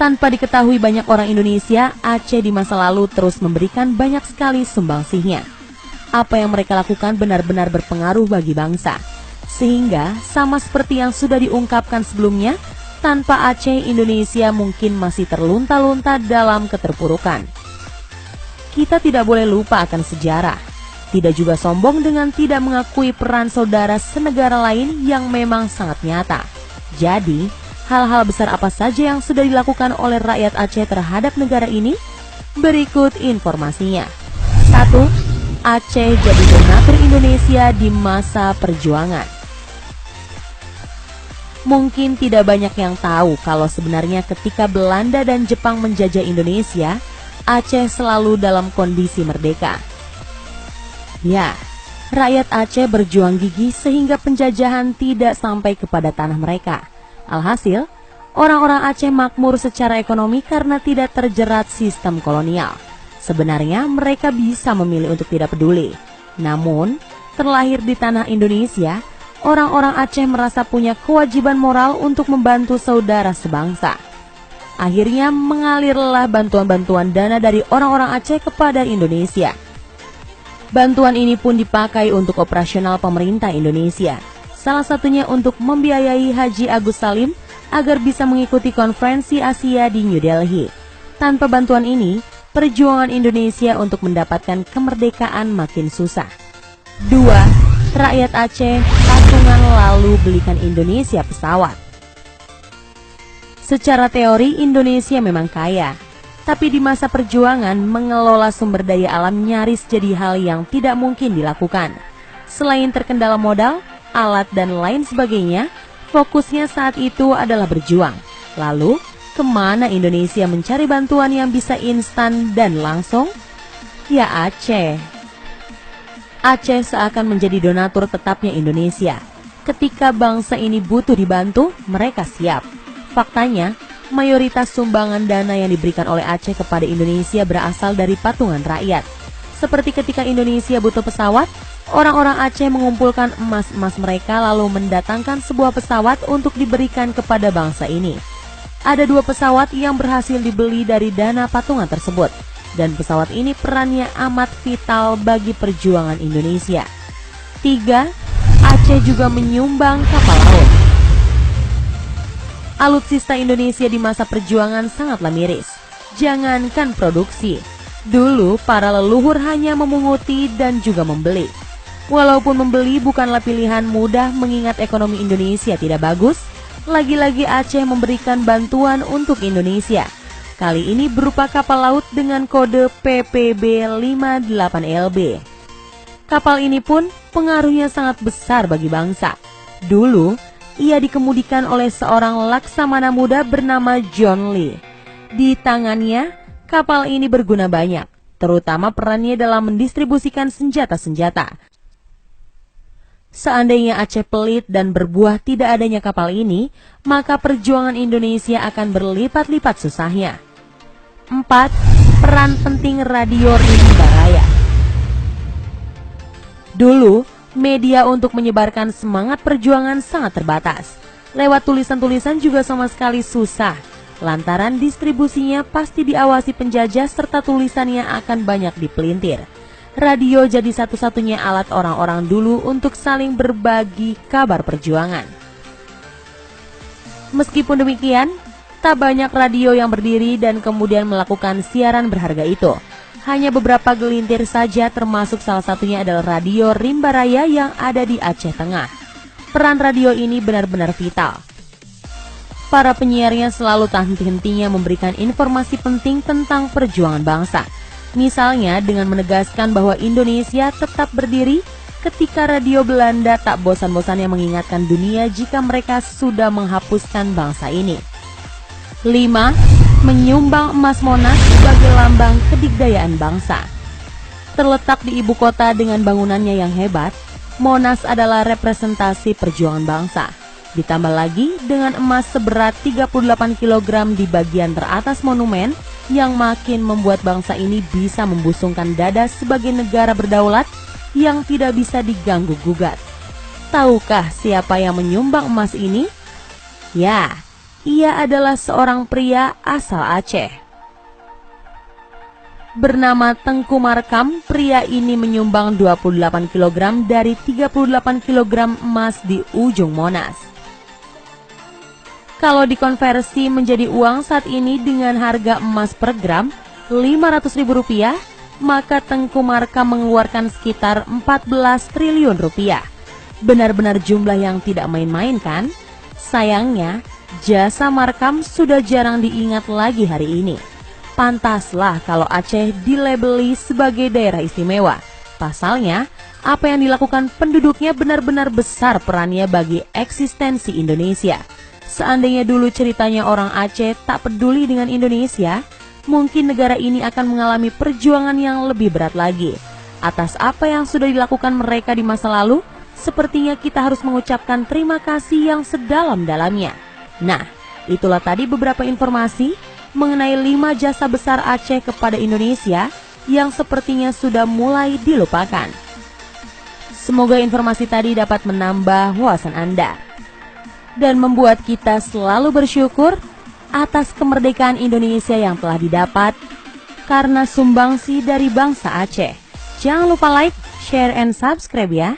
Tanpa diketahui banyak orang Indonesia, Aceh di masa lalu terus memberikan banyak sekali sumbangsihnya. Apa yang mereka lakukan benar-benar berpengaruh bagi bangsa. Sehingga, sama seperti yang sudah diungkapkan sebelumnya, tanpa Aceh, Indonesia mungkin masih terlunta-lunta dalam keterpurukan. Kita tidak boleh lupa akan sejarah. Tidak juga sombong dengan tidak mengakui peran saudara senegara lain yang memang sangat nyata. Jadi, hal-hal besar apa saja yang sudah dilakukan oleh rakyat Aceh terhadap negara ini? Berikut informasinya. 1. Aceh jadi donatur Indonesia di masa perjuangan. Mungkin tidak banyak yang tahu kalau sebenarnya ketika Belanda dan Jepang menjajah Indonesia, Aceh selalu dalam kondisi merdeka. Ya, rakyat Aceh berjuang gigih sehingga penjajahan tidak sampai kepada tanah mereka. Alhasil, orang-orang Aceh makmur secara ekonomi karena tidak terjerat sistem kolonial. Sebenarnya mereka bisa memilih untuk tidak peduli. Namun, terlahir di tanah Indonesia, orang-orang Aceh merasa punya kewajiban moral untuk membantu saudara sebangsa. Akhirnya mengalirlah bantuan-bantuan dana dari orang-orang Aceh kepada Indonesia. Bantuan ini pun dipakai untuk operasional pemerintah Indonesia. Salah satunya untuk membiayai Haji Agus Salim agar bisa mengikuti konferensi Asia di New Delhi. Tanpa bantuan ini, perjuangan Indonesia untuk mendapatkan kemerdekaan makin susah. 2. Rakyat Aceh patungan lalu belikan Indonesia pesawat. Secara teori Indonesia memang kaya, tapi di masa perjuangan mengelola sumber daya alam nyaris jadi hal yang tidak mungkin dilakukan. Selain terkendala modal, alat dan lain sebagainya, fokusnya saat itu adalah berjuang. Lalu, kemana Indonesia mencari bantuan yang bisa instan dan langsung? Ya Aceh. Aceh seakan menjadi donatur tetapnya Indonesia. Ketika bangsa ini butuh dibantu, mereka siap. Faktanya, mayoritas sumbangan dana yang diberikan oleh Aceh kepada Indonesia berasal dari patungan rakyat. Seperti ketika Indonesia butuh pesawat, orang-orang Aceh mengumpulkan emas-emas mereka lalu mendatangkan sebuah pesawat untuk diberikan kepada bangsa ini. Ada 2 pesawat yang berhasil dibeli dari dana patungan tersebut, dan pesawat ini perannya amat vital bagi perjuangan Indonesia. 3. Aceh juga menyumbang kapal laut. Alutsista Indonesia di masa perjuangan sangatlah miris. Jangankan produksi, dulu para leluhur hanya memunguti dan juga membeli. Walaupun membeli bukanlah pilihan mudah mengingat ekonomi Indonesia tidak bagus, lagi-lagi Aceh memberikan bantuan untuk Indonesia. Kali ini berupa kapal laut dengan kode PPB-58LB. Kapal ini pun pengaruhnya sangat besar bagi bangsa. Dulu, ia dikemudikan oleh seorang laksamana muda bernama John Lee. Di tangannya, kapal ini berguna banyak, terutama perannya dalam mendistribusikan senjata-senjata. Seandainya Aceh pelit dan berbuah tidak adanya kapal ini, maka perjuangan Indonesia akan berlipat-lipat susahnya. 4. Peran penting radio rimba raya. Dulu, media untuk menyebarkan semangat perjuangan sangat terbatas. Lewat tulisan-tulisan juga sama sekali susah, lantaran distribusinya pasti diawasi penjajah serta tulisannya akan banyak dipelintir. Radio jadi satu-satunya alat orang-orang dulu untuk saling berbagi kabar perjuangan. Meskipun demikian, tak banyak radio yang berdiri dan kemudian melakukan siaran berharga itu. Hanya beberapa gelintir saja, termasuk salah satunya adalah radio Rimba Raya yang ada di Aceh Tengah. Peran radio ini benar-benar vital. Para penyiarnya selalu tak henti-hentinya memberikan informasi penting tentang perjuangan bangsa. Misalnya dengan menegaskan bahwa Indonesia tetap berdiri ketika radio Belanda tak bosan-bosannya mengingatkan dunia jika mereka sudah menghapuskan bangsa ini. 5. Menyumbang emas Monas sebagai lambang kedikdayaan bangsa. Terletak di ibu kota dengan bangunannya yang hebat, Monas adalah representasi perjuangan bangsa. Ditambah lagi dengan emas seberat 38 kg di bagian teratas monumen yang makin membuat bangsa ini bisa membusungkan dada sebagai negara berdaulat yang tidak bisa diganggu-gugat. Tahukah siapa yang menyumbang emas ini? Ya, Ia adalah seorang pria asal Aceh. Bernama Tengku Markam, pria ini menyumbang 28 kg dari 38 kg emas di ujung Monas. Kalau dikonversi menjadi uang saat ini dengan harga emas per gram Rp500.000, maka Tengku Markam mengeluarkan sekitar 14 triliun rupiah. Benar-benar jumlah yang tidak main-main kan? Sayangnya, jasa Markam sudah jarang diingat lagi hari ini. Pantaslah kalau Aceh dilabeli sebagai daerah istimewa. Pasalnya, apa yang dilakukan penduduknya benar-benar besar perannya bagi eksistensi Indonesia. Seandainya dulu ceritanya orang Aceh tak peduli dengan Indonesia, mungkin negara ini akan mengalami perjuangan yang lebih berat lagi. Atas apa yang sudah dilakukan mereka di masa lalu, sepertinya kita harus mengucapkan terima kasih yang sedalam-dalamnya. Nah, itulah tadi beberapa informasi mengenai 5 jasa besar Aceh kepada Indonesia yang sepertinya sudah mulai dilupakan. Semoga informasi tadi dapat menambah wawasan Anda dan membuat kita selalu bersyukur atas kemerdekaan Indonesia yang telah didapat karena sumbangsi dari bangsa Aceh. Jangan lupa like, share, and subscribe ya.